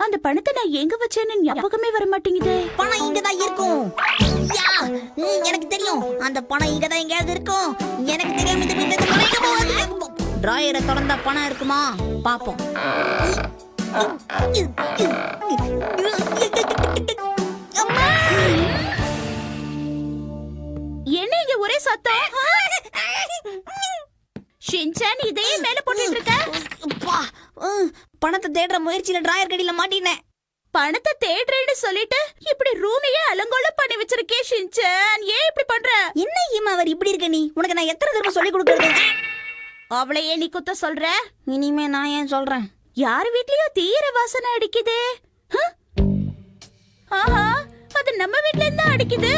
அந்த பணத்தை நான் எங்க வச்சேன்னு ஞாபகமே வர மாட்டேங்குதே. பணம் இங்கதான் இருக்கும். யா, எனக்கு தெரியும் அந்த பணம் இங்கதான் எங்கேயாவது இருக்கும். எனக்கு தெரியாம இந்த வீட்டுல இருந்து பணம் எங்க போகுது? டிராயரை திறந்தா பணம் இருக்குமா பாப்போம். அம்மா! என்ன இங்க ஒரே சத்தம்? ஷின்சான் இதையே மேல போட்டுட்டு இருக்க? அப்பா, பணத்தை தேடுற முயற்சியில டிராயர் கடியில மாட்டினேன். பணத்தை தேடுறேன்னு சொல்லிட்டு இப்படி ரூமையே அலங்கோலம் பண்ணி வச்சிருக்கே ஷின்சான். ஏன் இப்படி பண்ற? என்ன ஈமா அவர் இப்படி இருக்க? நீ உனக்கு நான் எத்தனை தடவை சொல்லி கொடுக்கறது? அவளையே நீ குத்த சொல்ற? இனிமே நான் ஏன் சொல்றேன்? யார் வீட்லயோ தீர வாசனை அடிக்குதே. ஆஹா, அது நம்ம வீட்ல இருந்து அடிக்குது.